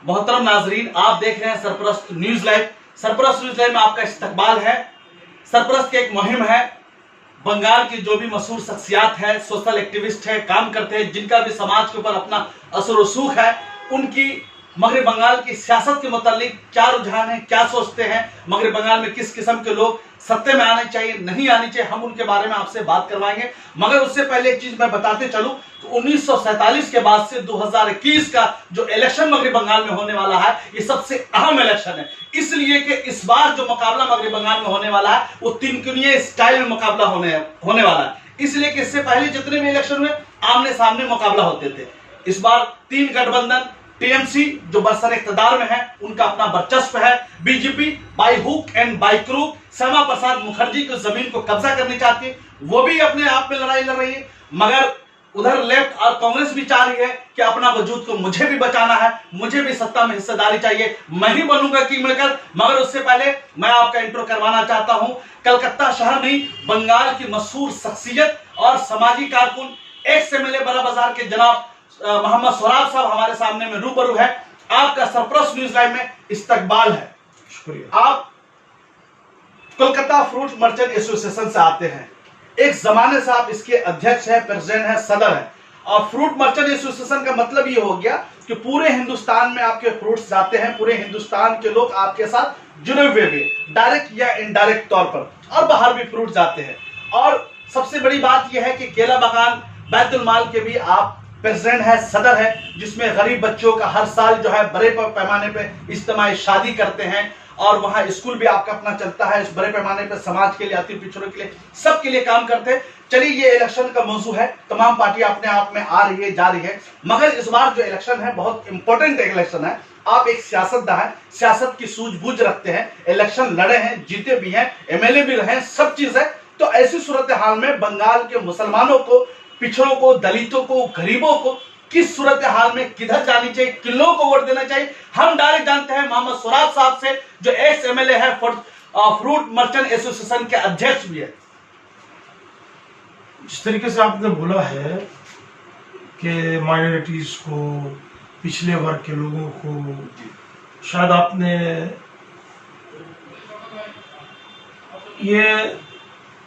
मोहतरम नाजरीन, आप देख रहे हैं सरपरस्त न्यूज लाइव। सरपरस्त न्यूज लाइव में आपका इस्तकबाल है। सरपरस्त की एक मुहिम है। बंगाल की जो भी मशहूर शख्सियात है, सोशल एक्टिविस्ट है, काम करते हैं, जिनका भी समाज के ऊपर अपना असर रसूख है, उनकी मगरब बंगाल की सियासत के मुतालिक क्या रुझान है, क्या सोचते हैं, मगरब बंगाल में किस किस्म के लोग सत्ते में आने चाहिए, नहीं आनी चाहिए, हम उनके बारे में आपसे बात करवाएंगे। मगर उससे पहले एक चीज मैं बताते चलूं तो 1947 के बाद से 2021 का जो इलेक्शन मगरब बंगाल में होने वाला है, ये सबसे अहम इलेक्शन है। इसलिए कि इस बार जो मुकाबला मगरब बंगाल में होने वाला है वो तिनकुनिया स्टाइल में मुकाबला होने वाला है। इसलिए कि इससे पहले जितने भी इलेक्शन हुए आमने सामने मुकाबला होते थे। इस बार 3 गठबंधन, टीएमसी जो बरसर इख्तिदार में है, उनका अपना वर्चस्व है। BJP by hook and by crook Shyama Prasad Mukherjee की जमीन को कब्जा करनी चाहती है, वो भी अपने आप में लड़ाई लड़ रही है। मगर उधर लेफ्ट और कांग्रेस भी चाह रही है कि अपना वजूद को मुझे भी बचाना है, मुझे भी सत्ता में हिस्सेदारी चाहिए, मैं ही बनूंगा किंग मेकर। मगर उससे पहले मैं आपका इंट्रो करवाना चाहता हूं। कलकत्ता शहर नहीं, बंगाल की मशहूर शख्सियत और समाजी कारकुन, एक्स एमएलए बड़ा बाजार के जनाब मोहम्मद सोराब साहब हमारे सामने में रूबरू है। आपका सरपरस्त न्यूज लाइव में इस्तकबाल है। शुक्रिया। आप कोलकाता फ्रूट मर्चेंट एसोसिएशन से आते हैं, एक जमाने से आप इसके अध्यक्ष हैं, प्रेसिडेंट हैं, सदर हैं। और फ्रूट मर्चेंट एसोसिएशन का मतलब ये हो गया कि पूरे हिंदुस्तान में आपके फ्रूट्स जाते हैं, पूरे हिंदुस्तान के लोग आपके साथ जुड़े हुए भी, डायरेक्ट या इनडायरेक्ट तौर पर, और बाहर भी फ्रूट जाते हैं। और सबसे बड़ी बात यह है कि केला बागान बैतुल माल के भी आप प्रेसिडेंट है, सदर है, जिसमें गरीब बच्चों का हर साल जो है बड़े पैमाने पे इज्तिमाई शादी करते हैं। और वहां स्कूल भी आपका अपना चलता है, इस बड़े पैमाने पे समाज के लिए, अति पिछड़ों के लिए, सबके लिए काम करते हैं। चलिए, ये इलेक्शन का मौजू है, तमाम पार्टियां अपने आप में आ रही है, जा रही है। मगर इस बार जो इलेक्शन है बहुत इंपॉर्टेंट इलेक्शन है। आप एक सियासतदान है, सियासत की सूझबूझ रखते हैं, इलेक्शन लड़े हैं, जीते भी हैं, एमएलए भी रहे, सब चीज है। तो ऐसी सूरत हाल में बंगाल के मुसलमानों को, पिछड़ों को, दलितों को, गरीबों को किस सूरत हाल में किधर जानी चाहिए, किन लोगों को वोट देना चाहिए, हम डायरेक्ट जानते हैं मोहम्मद सोराब साहब से, जो एक्स एमएलए है, फ्रूट मर्चेंट एसोसिएशन के अध्यक्ष भी है। जिस तरीके से आपने बोला है कि माइनॉरिटीज को, पिछले वर्ग के लोगों को, शायद आपने ये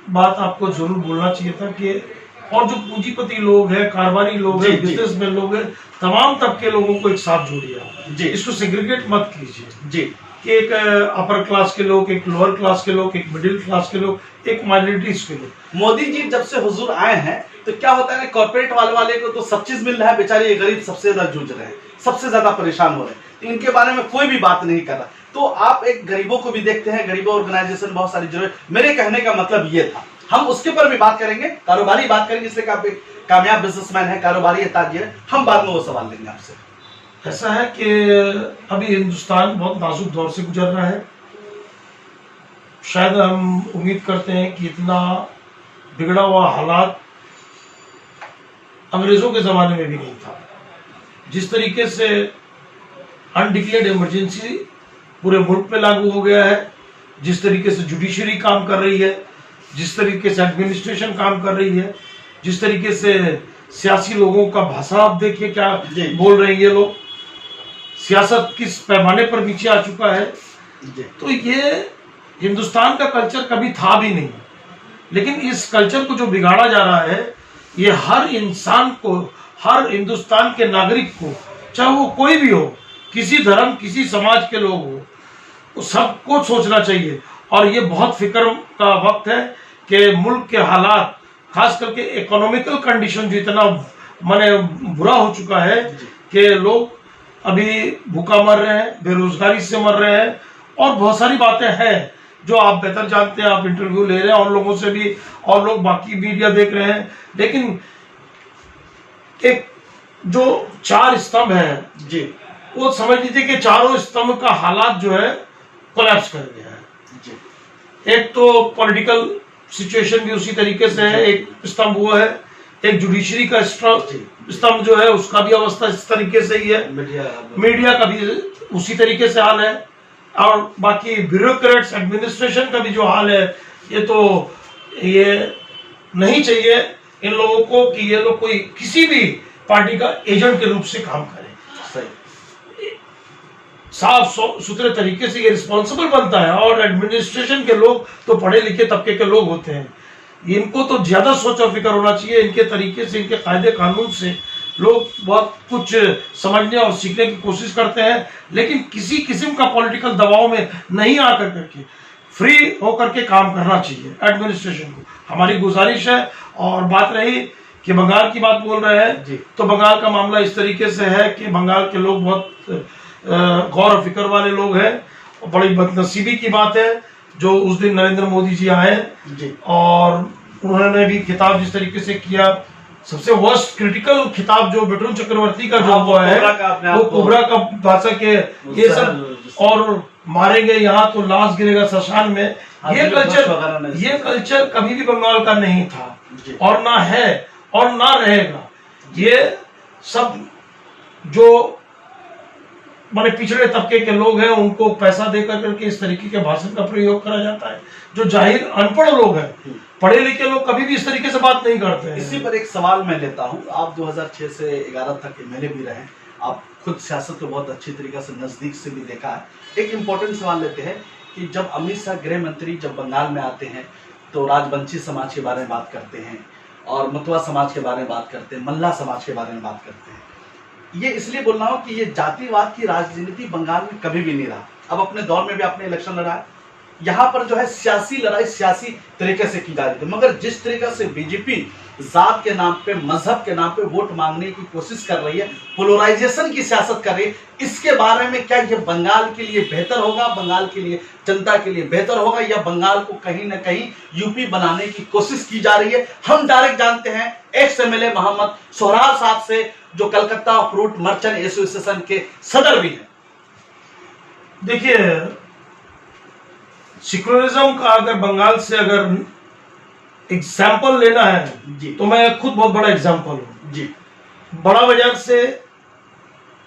बात आपको जरूर बोलना चाहिए था कि और जो पूंजीपति लोग हैं, कारोबारी लोग हैं, बिजनेसमैन लोग हैं, तमाम तबके लोगों को एक साथ जोड़िए। इसको सेग्रीगेट मत कीजिए जी कि एक अपर क्लास के लोग, एक लोअर क्लास के लोग, एक मिडिल क्लास के लोग, एक माइनॉरिटीज के लोग। मोदी जी जब से हुजूर आए हैं तो क्या होता है ना, कॉर्पोरेट वाले को तो सब चीज मिल रहा है, बेचारे गरीब सबसे ज्यादा जूझ रहे हैं, सबसे ज्यादा परेशान हो रहे हैं, तो इनके बारे में कोई भी बात नहीं कर रहा। तो आप एक गरीबों को भी देखते हैं, गरीबों ऑर्गेनाइजेशन बहुत सारी जरूरत। मेरे कहने का मतलब ये था, हम उसके पर भी बात करेंगे, कारोबारी बात करेंगे, इसलिए आप एक कामयाब बिजनेसमैन है, कारोबारी है, ताजिर है, हम बाद में वो सवाल लेंगे आपसे। ऐसा है कि अभी हिंदुस्तान बहुत नाजुक दौर से गुजर रहा है। शायद हम उम्मीद करते हैं कि इतना बिगड़ा हुआ हालात अंग्रेजों के जमाने में भी नहीं था। जिस तरीके से अनडिक्लेयर्ड इमरजेंसी पूरे मुल्क में लागू हो गया है, जिस तरीके से जुडिशरी काम कर रही है, जिस तरीके से एडमिनिस्ट्रेशन काम कर रही है, जिस तरीके से सियासी लोगों का भाषा आप देखिए क्या बोल रहे हैं ये लोग, सियासत किस पैमाने पर नीचे आ चुका है। तो ये हिंदुस्तान का कल्चर कभी था भी नहीं, लेकिन इस कल्चर को जो बिगाड़ा जा रहा है, ये हर इंसान को, हर हिंदुस्तान के नागरिक को, चाहे वो कोई भी हो, किसी धर्म, किसी समाज के लोग हो, सबको सोचना चाहिए। और ये बहुत फिक्र का वक्त है कि मुल्क के हालात, खास करके इकोनॉमिकल कंडीशन जो इतना माने बुरा हो चुका है कि लोग अभी भूखा मर रहे हैं, बेरोजगारी से मर रहे हैं, और बहुत सारी बातें हैं जो आप बेहतर जानते हैं। आप इंटरव्यू ले रहे हैं और लोगों से भी, और लोग बाकी मीडिया देख रहे हैं। लेकिन एक जो 4 स्तंभ है जी, वो समझ लीजिए कि चारों स्तंभ का हालात जो है कोलैप्स कर गया है जी। एक तो पॉलिटिकल सिचुएशन भी उसी तरीके से है, एक स्तंभ वो है, एक जुडिशरी का स्तंभ जो है उसका भी अवस्था इस तरीके से ही है, मीडिया का भी उसी तरीके से हाल है, और बाकी ब्यूरोक्रेट्स, एडमिनिस्ट्रेशन का भी जो हाल है, ये तो ये नहीं चाहिए इन लोगों को कि ये लोग कोई किसी भी पार्टी का एजेंट के रूप से काम करें। साफ सुथरे तरीके से ये रिस्पॉन्सिबल बनता है। और एडमिनिस्ट्रेशन के लोग तो पढ़े लिखे तबके के लोग होते हैं, इनको तो ज्यादा सोच और फिक्र होना चाहिए। इनके तरीके से, इनके कायदे कानून से लोग बहुत कुछ समझने और सीखने की कोशिश करते हैं, लेकिन किसी किस्म का पॉलिटिकल दबाव में नहीं आकर करके फ्री होकर के काम करना चाहिए एडमिनिस्ट्रेशन को, हमारी गुजारिश है। और बात रही कि बंगाल की बात बोल रहे हैं, तो बंगाल का मामला इस तरीके से है कि बंगाल के लोग बहुत गौर और फिक्र वाले लोग हैं। और बड़ी बदनसीबी की बात है जो उस दिन नरेंद्र मोदी जी आए और उन्होंने भी खिताब जिस तरीके से किया, सबसे वर्स्ट क्रिटिकल खिताब जो बिटून चक्रवर्ती का जो हुआ है वो कोबरा का भाषा के ये सब, और मारेंगे यहाँ तो लाश गिरेगा शमशान में, ये कल्चर कभी भी बंगाल का नहीं था और ना है और ना रहेगा। ये सब जो बड़े पिछड़े तबके के लोग हैं उनको पैसा देकर करके इस तरीके के भाषण का प्रयोग करा जाता है। जो जाहिर अनपढ़ लोग हैं, पढ़े लिखे लोग कभी भी इस तरीके से बात नहीं करते हैं। इसी पर एक सवाल मैं लेता हूं, आप 2006 से 11 तक एमएलए भी रहे, आप खुद सियासत को बहुत अच्छी तरीके से नजदीक से भी देखा है। एक इम्पोर्टेंट सवाल लेते हैं कि जब अमित शाह गृह मंत्री जब बंगाल में आते हैं तो राजवंशी समाज के बारे में बात करते हैं और मतुआ समाज के बारे में बात करते हैं, मल्ला समाज के बारे में बात करते हैं। ये इसलिए बोल रहा हूं कि ये जातिवाद की राजनीति बंगाल में कभी भी नहीं रहा। अब अपने दौर में भी आपने इलेक्शन लड़ा है, यहाँ पर जो है सियासी लड़ाई सियासी तरीके से की जा रही थी, मगर जिस तरीके से बीजेपी जात के नाम पे, मजहब के नाम पे वोट मांगने की कोशिश कर रही है, पोलराइजेशन की सियासत कर रही है, इसके बारे में क्या ये बंगाल के लिए बेहतर होगा, बंगाल के लिए जनता के लिए बेहतर होगा, या बंगाल को कहीं ना कहीं यूपी बनाने की कोशिश की जा रही है? हम डायरेक्ट जानते हैं एक्स एमएलए मोहम्मद सोहराब साहब से, जो कलकत्ता फ्रूट मर्चेंट एसोसिएशन के सदर भी हैं। देखिए, सेकुलरिज्म का अगर बंगाल से अगर एग्जाम्पल लेना है तो मैं खुद बहुत बड़ा एग्जाम्पल हूं जी। बड़ा बाजार से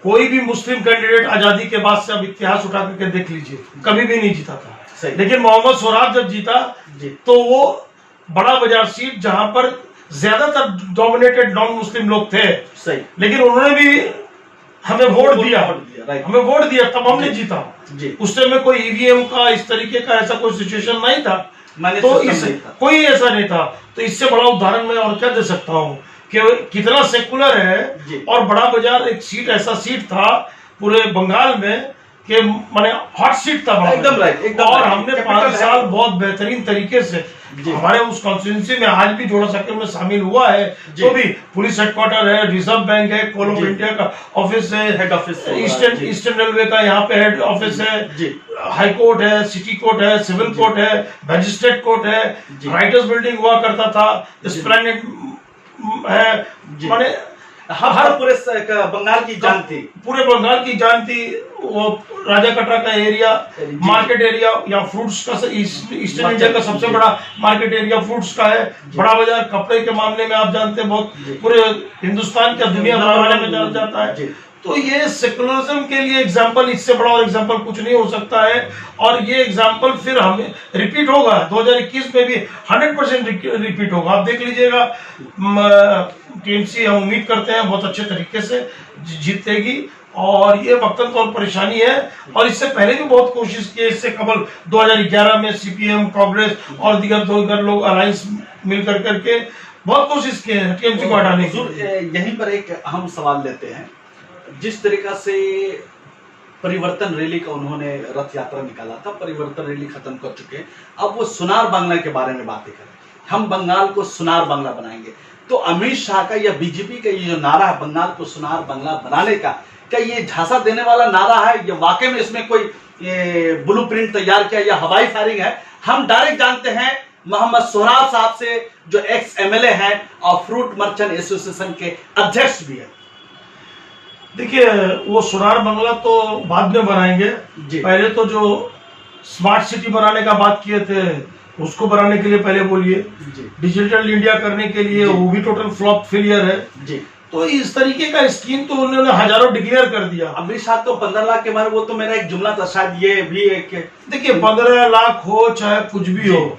कोई भी मुस्लिम कैंडिडेट आजादी के बाद से अब इतिहास उठा करके देख लीजिए, कभी भी नहीं जीता था। लेकिन मोहम्मद सोहराब जब जीता तो वो बड़ा बाजार सीट जहां पर ज्यादातर डोमिनेटेड नॉन मुस्लिम लोग थे, लेकिन उन्होंने भी हमें वोट दिया, तब हमने जीता। उस टाइम में कोई ईवीएम का इस तरीके का ऐसा कोई सिचुएशन नहीं था, तो कोई ऐसा नहीं था। तो इससे बड़ा उदाहरण मैं और क्या दे सकता हूँ कि कितना सेकुलर है। और बड़ा बाजार एक सीट ऐसा सीट था पूरे बंगाल में कि माने हॉट सीट था, एकदम राइट। और हमने 5 साल बहुत बेहतरीन तरीके से हमारे उस कॉन्स्टिट्यूंसी में आज भी जोड़ा सर्कल में शामिल हुआ है। तो भी पुलिस हेडक्वार्टर है, रिजर्व बैंक है, कोल ऑफ इंडिया का ऑफिस है, हेड ऑफिस है, ईस्टर्न रेलवे का यहाँ पे हेड ऑफिस है, हाई कोर्ट है, सिटी कोर्ट है, सिविल कोर्ट है, मैजिस्ट्रेट कोर्ट है, राइटर्स बिल्डिंग हुआ करता था, एस्प्लेनेड है, माने हर पूरे बंगाल की जान थी, पूरे बंगाल की जान थी। वो राजा कटरा का एरिया, मार्केट एरिया या फ्रूट्स का, ईस्टर्न इंडिया का सबसे बड़ा मार्केट एरिया फ्रूट्स का है। बड़ा बाजार कपड़े के मामले में आप जानते हैं बहुत पूरे हिंदुस्तान का दुनिया भर में जाना जाता है। तो ये सेकुलरिज्म के लिए एग्जाम्पल, इससे बड़ा और एग्जाम्पल कुछ नहीं हो सकता है। और ये एग्जाम्पल फिर हमें रिपीट होगा 2021 में भी 100% रिपीट होगा। आप देख लीजिएगा, टीएमसी हम उम्मीद करते हैं बहुत अच्छे तरीके से जीतेगी। और ये वक्तन तौर परेशानी है, और इससे पहले भी बहुत कोशिश की, इससे कबल 2011 में सीपीएम, कांग्रेस और दीगर लोग अलायंस मिलकर करके बहुत कोशिश की है टीएमसी को हटाने की। यहीं पर एक हम सवाल लेते हैं, जिस तरीका से परिवर्तन रैली का उन्होंने रथ यात्रा निकाला था, परिवर्तन रैली खत्म कर चुके हैं, अब वो सुनार बांग्ला के बारे में बातें करें, हम बंगाल को सुनार बांग्ला बनाएंगे। तो अमित शाह का या बीजेपी का ये जो नारा है बंगाल को सुनार बांग्ला बनाने का, क्या ये झांसा देने वाला नारा है, या वाकई में इसमें कोई ब्लूप्रिंट तैयार किया या हवाई फायरिंग है? हम डायरेक्ट जानते हैं मोहम्मद सोहराब साहब से, जो एक्स एमएलए हैं और फ्रूट मर्चेंट एसोसिएशन के अध्यक्ष भी है। देखिए, वो सुनार बंगला तो बाद में बनाएंगे, पहले तो जो स्मार्ट सिटी बनाने का बात किए थे उसको बनाने के लिए पहले बोलिए, डिजिटल इंडिया करने के लिए वो भी टोटल फ्लॉप फेलियर है। तो इस तरीके का स्कीम तो उन्होंने हजारों डिक्लेयर कर दिया। अमित शाह तो 15 लाख के बारे, वो तो मेरा एक जुमला था, शायद ये भी एक, देखिए 15 लाख हो चाहे कुछ भी हो,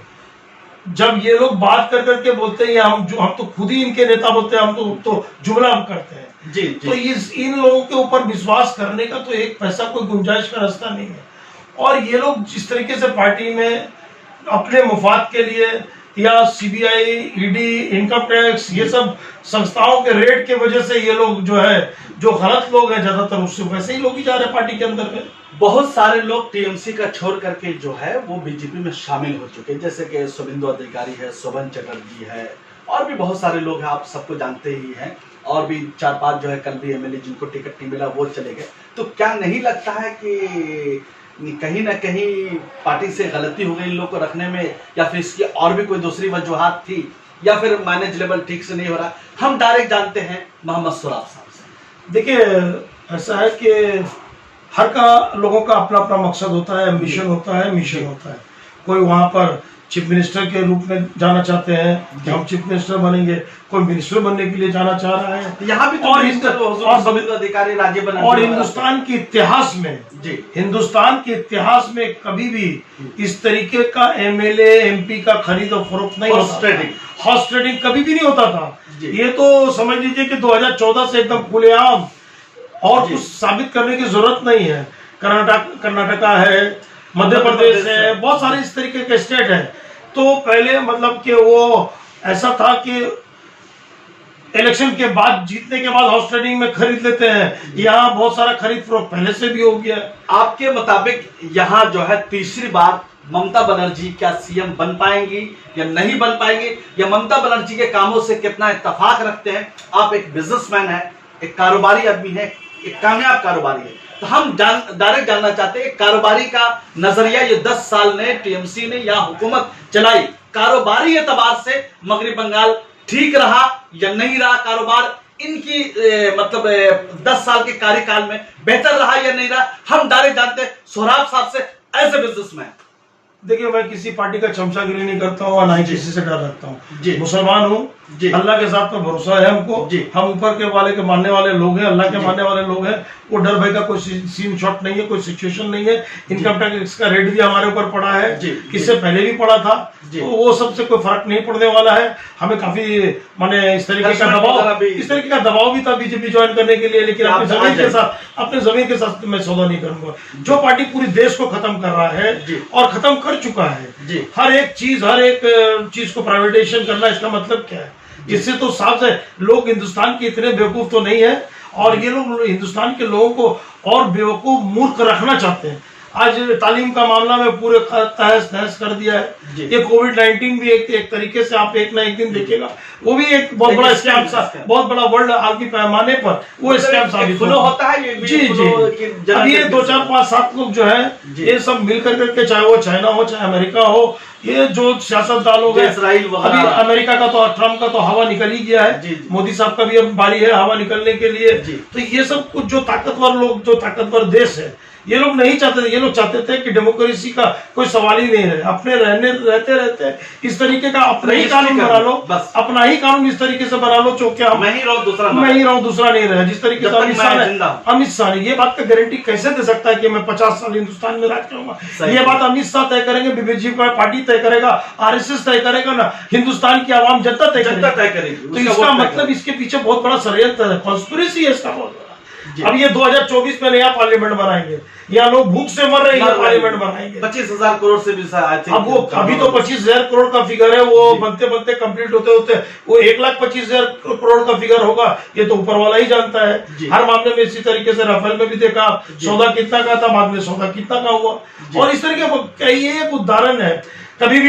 जब ये लोग बात कर करके बोलते हैं हम तो खुद ही इनके नेता बोलते हैं, हम तो जुमला हम करते हैं जी। तो इन लोगों के ऊपर विश्वास करने का तो एक पैसा कोई गुंजाइश का रास्ता नहीं है। और ये लोग जिस तरीके से पार्टी में अपने मुफाद के लिए या सीबीआई, ईडी, इनकम टैक्स, ये सब संस्थाओं के रेट के वजह से ये लोग जो गलत लोग हैं ज्यादातर उससे वैसे ही लोग ही जा रहे हैं पार्टी के अंदर में। बहुत सारे लोग टीएमसी का छोड़ करके जो है वो बीजेपी में शामिल हो चुके हैं, जैसे कि शुभेंदु अधिकारी है, शोभन चटर्जी है, और भी बहुत सारे लोग हैं, आप सबको जानते ही हैं। और भी 4-5 जो है कल भी एमएलए जिनको टिकट नहीं मिला वो चले गए। तो क्या नहीं लगता है कि कहीं ना कहीं पार्टी से गलती हो गई इन लोग को रखने में, या फिर इसकी और भी कोई दूसरी वजूहात थी, या फिर मैनेज लेवल ठीक से नहीं हो रहा? हम डायरेक्ट जानते हैं मोहम्मद सुराब साहब से। देखिए ऐसा है कि हर का लोगों का अपना अपना मकसद होता है, एम्बिशन होता है, मिशन होता है। कोई वहां पर चीफ मिनिस्टर के रूप में जाना चाहते हैं कि हम चीफ मिनिस्टर बनेंगे, कोई मिनिस्टर बनने के लिए जाना चाह रहा है। यहाँ भी तो शुभेंदु अधिकारी राज्य बना, और हिंदुस्तान के इतिहास में हिंदुस्तान के इतिहास में कभी भी इस तरीके का एमएलए एमपी का खरीद और फरोख्त नहीं होता, हॉर्स ट्रेडिंग कभी भी नहीं होता था। ये तो समझ लीजिए कि 2014 से एकदम खुलेआम, और कुछ साबित करने की जरूरत नहीं है। कर्नाटका है, मध्य प्रदेश है, बहुत सारे इस तरीके के स्टेट है। तो पहले मतलब कि वो ऐसा था कि इलेक्शन के बाद, जीतने के बाद हॉर्स ट्रेडिंग में खरीद लेते हैं। यहाँ बहुत सारा खरीद फरोख्त पहले से भी हो गया। आपके मुताबिक यहाँ जो है तीसरी बार ममता बनर्जी क्या सीएम बन पाएंगी या नहीं बन पाएंगी, या ममता बनर्जी के कामों से कितना इत्तेफाक रखते हैं? आप एक बिजनेसमैन है, एक कारोबारी आदमी है, एक कामयाब कारोबारी है, तो हम डायरेक्ट जानना चाहते हैं कारोबारी का नजरिया। ये 10 साल ने टीएमसी ने या हुकूमत चलाई, कारोबारी एतबार से मगरबी बंगाल ठीक रहा या नहीं रहा? कारोबार इनकी मतलब 10 साल के कार्यकाल में बेहतर रहा या नहीं रहा? हम डायरेक्ट जानते हैं सोहराब साहब से एज ए बिजनेसमैन। देखिए मैं किसी पार्टी का चमचागिरी नहीं करता हूँ और ना ही किसी से डर रखता हूँ। मुसलमान हूँ, अल्लाह के साथ में भरोसा है हमको। हम ऊपर के वाले के मानने वाले लोग हैं, अल्लाह के मानने वाले लोग हैं। वो डर भय का कोई सीन शॉट नहीं है, कोई सिचुएशन नहीं है। इनकम टैक्स का रेट भी हमारे ऊपर पड़ा है, इससे पहले भी पड़ा था, तो वो सबसे कोई फर्क नहीं पड़ने वाला है। हमें काफी माने इस तरीके का दबाव भी था बीजेपी ज्वाइन करने के लिए, लेकिन अपने जमीन के साथ मैं सौदा नहीं करूंगा। जो पार्टी पूरी देश को खत्म कर रहा है और खत्म कर चुका है, हर एक चीज को प्राइवेटाइजेशन करना, इसका मतलब क्या है? इससे तो साफ है लोग हिंदुस्तान के इतने बेवकूफ तो नहीं है, और ये लोग हिंदुस्तान के लोगों को और बेवकूफ मूर्ख रखना चाहते हैं। आज तालीम का मामला में पूरे तहस नहस कर दिया है। ये कोविड-19 भी एक तरीके से आप एक ना एक दिन देखिएगा, वो भी एक बहुत बड़ा स्कैम, बहुत बड़ा वर्ल्ड आर्मी पैमाने पर वो स्कैम साबित होता है। जी अभी ये 2, 4, 5, 7 लोग जो है ये सब मिलकर करके, चाहे वो चाइना हो चाहे अमेरिका हो, ये जो सियासतदान लोग हैं, अभी अमेरिका का तो ट्रम्प का तो हवा निकल ही गया है, मोदी साहब का भी अब बारी है हवा निकलने के लिए। तो ये सब कुछ जो ताकतवर लोग, जो ताकतवर देश है, ये लोग नहीं चाहते थे। ये लोग चाहते थे कि डेमोक्रेसी का कोई सवाल ही नहीं रहे, अपने रहते इस तरीके का अपना ही कानून बना लो, अपना ही कानून इस तरीके से बना लो, चौके मैं ही रहूं दूसरा नहीं रहे। जिस तरीके से अमित शाह ने ये बात का गारंटी कैसे दे सकता है कि मैं 50 साल हिंदुस्तान में राज करूंगा? ये बात अमित शाह तय करेंगे, बीजेपी पार्टी तय करेगा, आरएसएस तय करेगा ना, हिंदुस्तान की आवाम जनता तय करेगी। तो इसका मतलब इसके पीछे बहुत बड़ा षड्यंत्र है, कॉन्स्पिरेसी है इसका बहुत बड़ा। अब ये 2024 में नया पार्लियामेंट बनाएंगे, यहाँ लोग भूख से मर रहे हैं, पार्लियामेंट बनाएंगे। 25,000 करोड़ से भी अब वो अभी तो 25,000 करोड़ का फिगर है, वो बनते बनते कंप्लीट होते वो 1,25,000 करोड़ का फिगर होगा, ये तो ऊपर वाला ही जानता है। हर मामले में इसी तरीके से राफेल में भी देखा सौदा कितना का था, बाद में सौदा कितना का हुआ। और इस तरीके कई एक उदाहरण है, कभी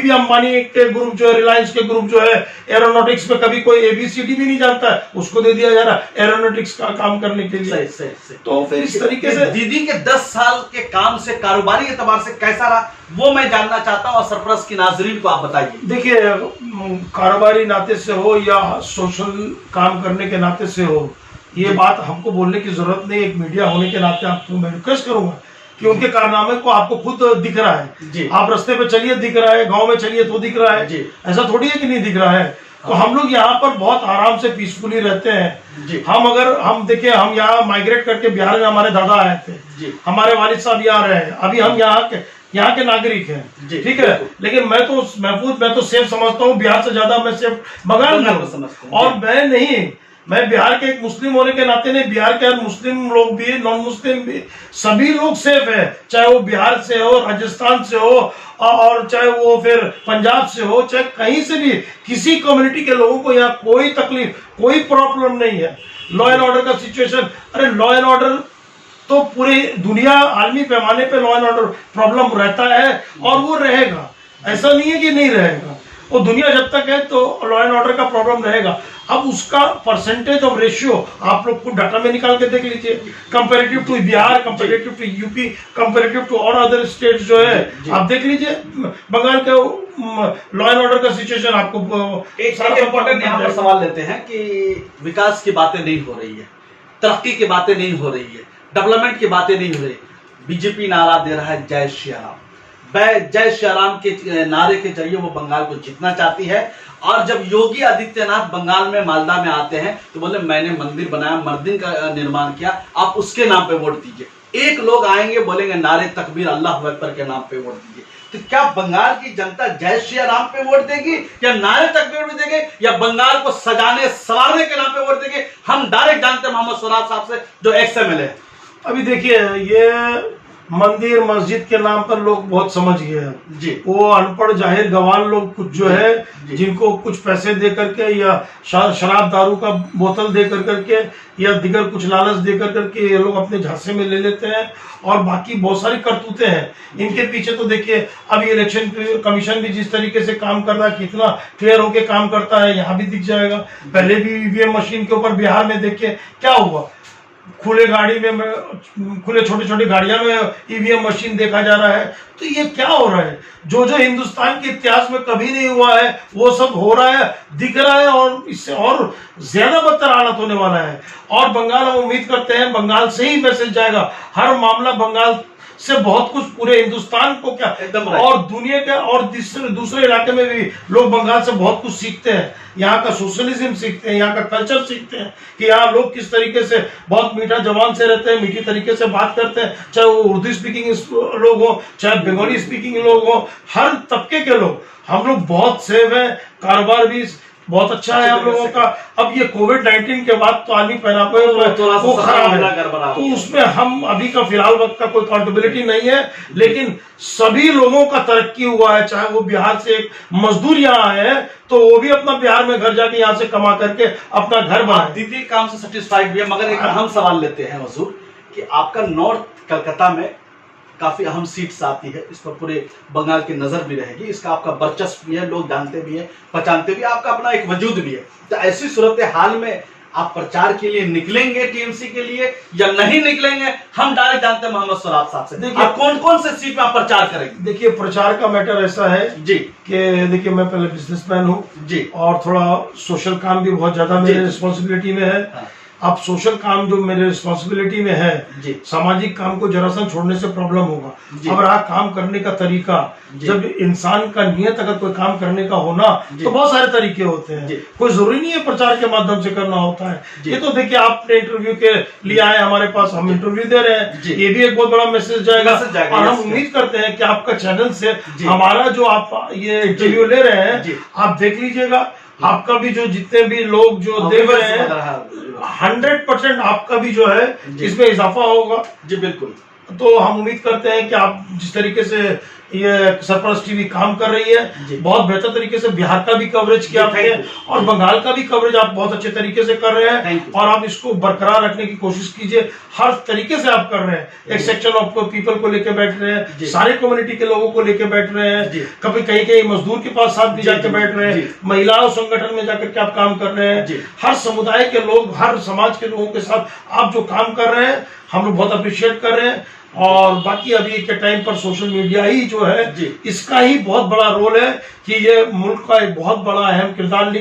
भी अंबानी के ग्रुप जो है, रिलायंस के ग्रुप जो है, एरोनॉटिक्स में कभी कोई ABCD भी नहीं जानता है, उसको दे दिया जा रहा है एरोनॉटिक्स का काम करने के लिए। सही। तो फिर इस तरीके से दीदी के 10 साल के काम से कारोबारी एतबार से कैसा रहा, वो मैं जानना चाहता हूँ, और सरपरस्त की नाजरीन को आप बताइए। देखिए कारोबारी नाते से हो या सोशल काम करने के नाते से हो, ये बात हमको बोलने की जरूरत नहीं। एक मीडिया होने के नाते आपको मैं रिक्वेस्ट करूंगा कि उनके कारनामे को आपको खुद दिख रहा है। आप रास्ते पे चलिए दिख रहा है, गांव में चलिए तो दिख रहा है, ऐसा थोड़ी है कि नहीं दिख रहा है। तो हम लोग यहाँ पर बहुत आराम से पीसफुली रहते हैं। हम देखिए, हम यहाँ माइग्रेट करके बिहार में हमारे दादा आए थे, हमारे वालिद साहब यहाँ रहे, अभी हम यहाँ यहाँ के नागरिक हैं, जी, ठीक है। लेकिन मैं तो महफूज, मैं तो सेफ समझता हूँ, बिहार से ज्यादा मैं सेफ बंगाल में हूँ। और मैं बिहार के एक मुस्लिम होने के नाते नहीं, बिहार के मुस्लिम लोग भी, नॉन मुस्लिम भी, सभी लोग सेफ है, चाहे वो बिहार से हो, राजस्थान से हो, और चाहे वो फिर पंजाब से हो, चाहे कहीं से भी, किसी कम्युनिटी के लोगों को यहाँ कोई तकलीफ, कोई प्रॉब्लम नहीं है। लॉ एंड ऑर्डर का सिचुएशन, अरे लॉ एंड ऑर्डर तो पूरी दुनिया, आलमी पैमाने पे लॉ एंड ऑर्डर प्रॉब्लम रहता है और वो रहेगा, ऐसा नहीं है कि नहीं रहेगा। वो दुनिया जब तक है तो लॉ एंड ऑर्डर का प्रॉब्लम रहेगा। अब उसका परसेंटेज ऑफ रेशियो आप लोग को डाटा में निकाल के देख लीजिए, comparative to Bihar, comparative to UP, comparative to और अदर स्टेट्स जो है, आप देख लीजिए बंगाल का लॉ एंड ऑर्डर का सिचुएशन आपको। एक इम्पोर्टेंट यहाँ पर सवाल लेते हैं कि विकास की बातें नहीं हो रही है, तरक्की की बातें नहीं हो रही है, डेवलपमेंट की बातें नहीं हो रही। बीजेपी नारा दे रहा है जय श्री राम। जय श्री राम के नारे के जरिए वो बंगाल को जीतना चाहती है। और जब योगी आदित्यनाथ बंगाल में, मालदा में आते हैं तो बोले मैंने मंदिर बनाया, मंदिर का निर्माण किया, आप उसके नाम पे वोट दीजिए। एक लोग आएंगे बोलेंगे नारे तकबीर अल्लाह अकबर के नाम पे वोट दीजिए। तो क्या बंगाल की जनता जय श्री राम पे वोट देगी, या नारे तकबीर में देंगे, या बंगाल को सजाने संवारने के नाम पे वोट देंगे? हम डायरेक्ट जानते हैं मोहम्मद स्वराज साहब से, जो एक्स MLA है। अभी देखिए, ये मंदिर मस्जिद के नाम पर लोग बहुत समझ गए हैं जी। वो अनपढ़ जाहिर गवार लोग कुछ जो है, जिनको कुछ पैसे दे करके या शराब दारू का बोतल दे करके या दिगर कुछ लालच दे करके ये लोग अपने झांसे में ले लेते हैं, और बाकी बहुत सारी करतूतें हैं इनके पीछे। तो देखिए, अभी इलेक्शन कमीशन भी जिस तरीके से काम कर रहा है, कितना क्लियर होके काम करता है, यहाँ भी दिख जाएगा। पहले भी ईवीएम मशीन के ऊपर बिहार में देखिए क्या हुआ, खुले गाड़ी में, खुले छोटे छोटे गाड़ियां में ईवीएम मशीन देखा जा रहा है। तो ये क्या हो रहा है? जो जो हिंदुस्तान के इतिहास में कभी नहीं हुआ है वो सब हो रहा है, दिख रहा है, और इससे और ज्यादा बदतर हालत होने वाला है। और बंगाल, हम उम्मीद करते हैं बंगाल से ही मैसेज जाएगा। हर मामला बंगाल से बहुत कुछ पूरे हिंदुस्तान को क्या, और दुनिया के और दूसरे इलाके में भी लोग बंगाल से बहुत कुछ सीखते हैं। यहाँ का सोशलिज्म सीखते हैं, यहाँ का कल्चर सीखते हैं कि यहाँ लोग किस तरीके से बहुत मीठा जबान से रहते हैं, मीठी तरीके से बात करते हैं, चाहे वो उर्दू स्पीकिंग लोग हो, चाहे बंगाली स्पीकिंग लोग हो, हर तबके के लोग। हम लोग बहुत सेफ हैं, कारोबार भी बहुत अच्छा है हम लोगों का। अब ये कोविड-19 के बाद तो आदमी पहनावे वो खराब है, तो उसमें हम अभी का फिलहाल वक्त का कोई अकाउंटेबिलिटी नहीं है। लेकिन सभी लोगों का तरक्की हुआ है, चाहे वो बिहार से एक मजदूर यहाँ आए हैं तो वो भी अपना बिहार में घर जाके यहाँ से कमा करके अपना घर बनाए। दीदी काम से सेटिस्फाइड भी है, मगर एक अहम सवाल लेते हैं हुजूर कि आपका नॉर्थ कलकत्ता में काफी अहम सीट्स आती है, इस पर पूरे बंगाल की नजर भी रहेगी, इसका आपका वर्चस्व भी है, लोग जानते भी है, पहचानते भी, आपका अपना एक वजूद भी है। तो ऐसी सूरत हाल में आप प्रचार के लिए निकलेंगे टीएमसी के लिए या नहीं निकलेंगे? हम डायरेक्ट जानते हैं मोहम्मद स्वराज साहब से, देखिए कौन कौन से सीट में आप प्रचार करेंगे? देखिए, प्रचार का मैटर ऐसा है जी कि देखिए, मैं पहले बिजनेसमैन हूँ जी, और थोड़ा सोशल काम भी बहुत ज्यादा मेरे रिस्पॉन्सिबिलिटी में है। हाँ। अब सोशल काम जो मेरे रिस्पॉन्सिबिलिटी में है, सामाजिक काम को जरा सा छोड़ने से प्रॉब्लम होगा। अब रहा काम करने का तरीका, जब इंसान का नियत अगर कोई काम करने का होना तो बहुत सारे तरीके होते हैं, कोई जरूरी नहीं है प्रचार के माध्यम से करना होता है। ये तो देखिए, आपने इंटरव्यू के लिए आए हमारे पास, हम इंटरव्यू दे रहे हैं, ये भी एक बहुत बड़ा मैसेज जाएगा। और हम उम्मीद करते हैं कि आपका चैनल से हमारा जो आप ये इंटरव्यू ले रहे हैं, आप देख लीजिएगा, आपका भी जो जितने भी लोग जो देख रहे हैं 100% आपका भी जो है इसमें इजाफा होगा। जी बिल्कुल। तो हम उम्मीद करते हैं कि आप जिस तरीके से ये सरपरस्त टीवी काम कर रही है, बहुत बेहतर तरीके से बिहार का भी कवरेज किया आपने, और बंगाल का भी कवरेज आप बहुत अच्छे तरीके से कर रहे हैं, और आप इसको बरकरार रखने की कोशिश कीजिए। हर तरीके से आप कर रहे हैं, एक सेक्शन ऑफ पीपल को लेके बैठ रहे हैं, सारे कम्युनिटी के लोगों को लेके बैठ रहे हैं, कभी कहीं कहीं मजदूर के पास साथ भी जाके बैठ रहे हैं, महिलाओं संगठन में जाकर के आप काम कर रहे हैं। हर समुदाय के लोग, हर समाज के लोगों के साथ आप जो काम कर रहे हैं, हम लोग बहुत अप्रिशिएट कर रहे हैं। और बाकी अभी के टाइम पर सोशल मीडिया ही जो है, इसका ही बहुत बड़ा रोल है कि ये मुल्क का एक बहुत बड़ा अहम किरदार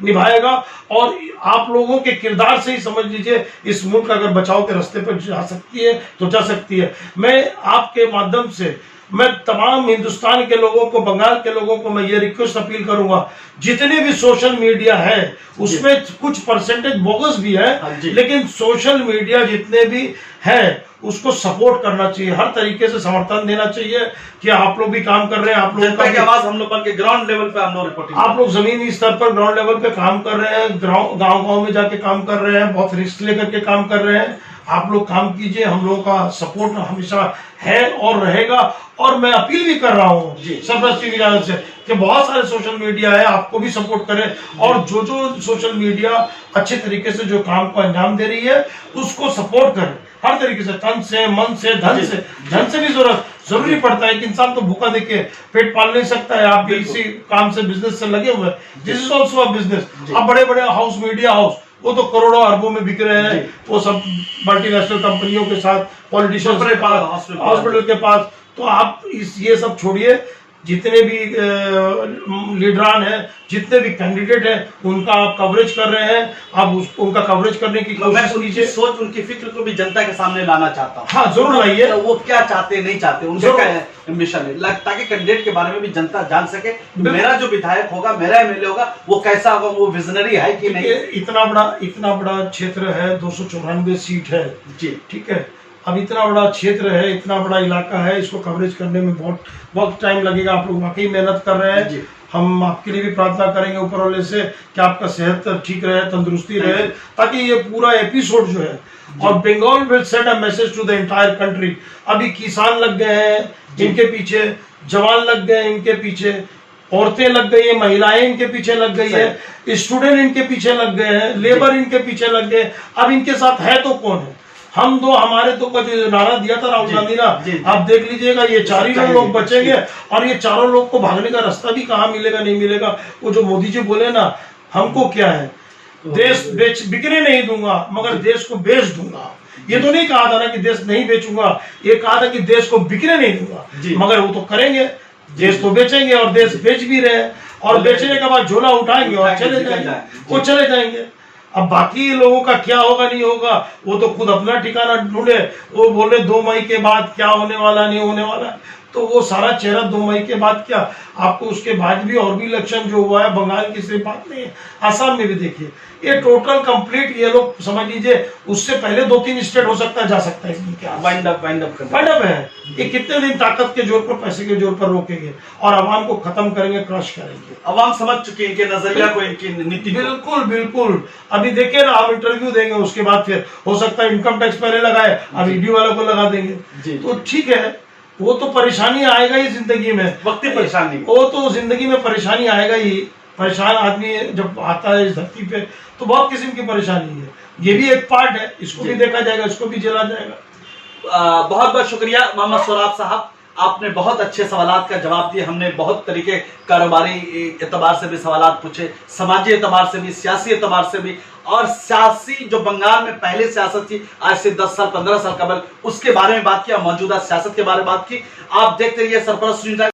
निभाएगा। और आप लोगों के किरदार से ही समझ लीजिए, इस मुल्क अगर बचाव के रास्ते पर जा सकती है तो जा सकती है। मैं आपके माध्यम से मैं तमाम हिंदुस्तान के लोगों को, बंगाल के लोगों को मैं ये रिक्वेस्ट अपील करूंगा, जितने भी सोशल मीडिया है उसमें कुछ परसेंटेज बोगस भी हाँ है, जी। लेकिन सोशल मीडिया जितने भी है उसको सपोर्ट करना चाहिए, हर तरीके से समर्थन देना चाहिए कि आप लोग भी काम कर रहे हैं, आप लोगों जनता का की भी, आवाज हम लोग बन के ग्राउंड लेवल पे हम लोग रिपोर्टिंग आप लोग जमीनी स्तर पर ग्राउंड लेवल पे काम कर रहे हैं, गांव गांव में जाके काम कर रहे हैं, बहुत रिस्क लेकर के काम कर रहे हैं। आप लोग काम कीजिए, हम लोगों का सपोर्ट हमेशा है और रहेगा। और मैं अपील भी कर रहा हूँ जी। सरप्लस टीवी चैनल से कि बहुत सारे सोशल मीडिया है, आपको भी सपोर्ट करें और जो जो सोशल मीडिया अच्छे तरीके से जो काम को अंजाम दे रही है उसको सपोर्ट करें, हर तरीके से, तन से, मन से, धन से भी जरूरी पड़ता है कि इंसान तो भूखा देखे पेट पाल नहीं सकता है। आप भी इसी काम से, बिजनेस से लगे हुए हैं, this is also a business. अब बड़े बड़े हाउस, मीडिया हाउस, वो तो करोड़ों अरबों में बिक रहे हैं, वो सब मल्टीनेशनल कंपनियों के साथ, पॉलिटिशियंस के पास, हॉस्पिटल के पास। तो आप ये सब छोड़िए, जितने भी लीडरान हैं, जितने भी कैंडिडेट हैं, उनका आप कवरेज कर रहे हैं, आप उनका कवरेज करने की मैं कोशिश उनकी कीजिए। सोच, उनकी फिक्र को भी जनता के सामने लाना चाहता हूँ। हाँ, जरूर लाइए। तो वो क्या चाहते हैं, नहीं चाहते, उनका जरूर। क्या एम्बिशन है, ताकि कैंडिडेट के बारे में भी जनता जान सके मेरा जो विधायक होगा, मेरा एमएलए होगा, वो कैसा होगा, वो विजनरी है कि नहीं। इतना बड़ा क्षेत्र है, 294 सीट है जी, ठीक है। अब इतना बड़ा क्षेत्र है, इतना बड़ा इलाका है, इसको कवरेज करने में बहुत वक्त टाइम लगेगा। आप लोग वाकई मेहनत कर रहे जी। हैं, हम आपके लिए भी प्रार्थना करेंगे ऊपर वाले से कि आपका सेहत ठीक रहे, तंदुरुस्ती रहे, ताकि ये पूरा एपिसोड जो है, और Bengal will send a message to the entire country. अभी किसान लग गए हैं इनके पीछे, जवान लग गए इनके पीछे, औरतें लग गई है, महिलाएं इनके पीछे लग गई है, स्टूडेंट इनके पीछे लग गए हैं, लेबर इनके पीछे लग गए। अब इनके साथ है तो कौन है? हम दो, हमारे तो का जो नारा दिया था राहुल गांधी ने, आप देख लीजिएगा, ये चार ही लोग बचेंगे और ये चारों लोग को भागने का रास्ता भी कहाँ मिलेगा, नहीं मिलेगा। वो जो मोदी जी बोले ना, हमको क्या है, देश बिकने नहीं दूंगा मगर देश को बेच दूंगा। ये तो नहीं कहा था ना कि देश नहीं बेचूंगा, ये कहा था कि देश को बिकने नहीं दूंगा, मगर वो तो करेंगे, देश तो बेचेंगे और देश बेच भी रहे हैं, और बेचने के बाद झोला उठाएंगे और चले जाएंगे, वो चले जाएंगे। अब बाकी लोगों का क्या होगा, नहीं होगा, वो तो खुद अपना ठिकाना ढूंढे। वो बोले 2 मई के बाद क्या होने वाला, नहीं होने वाला, तो वो सारा चेहरा 2 मई के बाद क्या, आपको उसके बाद भी और भी इलेक्शन जो हुआ है, बंगाल की सिर्फ बात नहीं है, आसाम में भी देखिए, ये टोटल कंप्लीट, ये लोग समझ लीजिए उससे पहले 2-3 स्टेट हो सकता है, जा सकता है इनके वाइंड अप है। ये कितने दिन ताकत के जोर पर, पैसे के जोर पर रोकेंगे और आवाम को खत्म करेंगे, क्रश करेंगे। अवाम समझ चुकी है इनके नजरिया को, इनकी नीति को। बिल्कुल बिल्कुल। अभी देखिए ना, हम इंटरव्यू देंगे, उसके बाद फिर हो सकता है इनकम टैक्स पहले लगाए, अब ईडी वालों को लगा देंगे, तो ठीक है, वो तो परेशानी आएगा ही जिंदगी में, वक्ती परेशानी, वो तो जिंदगी में परेशानी आएगा ही। परेशान आदमी जब आता है इस धरती पे तो बहुत किस्म की परेशानी है, ये भी एक पार्ट है, इसको भी देखा जाएगा, इसको भी झेला जाएगा। बहुत बहुत शुक्रिया मोहम्मद सोराब साहब, आपने बहुत अच्छे सवालात का जवाब दिए। हमने बहुत तरीके कारोबारी एतबार से भी सवालात पूछे, समाजी एतबार से भी, सियासी एतबार से भी, और सियासी जो बंगाल में पहले सियासत थी आज से 10 साल 15 साल कबल, उसके बारे में बात किया, मौजूदा सियासत के बारे में बात की। आप देखते रहिए सरफराज न्यूज़।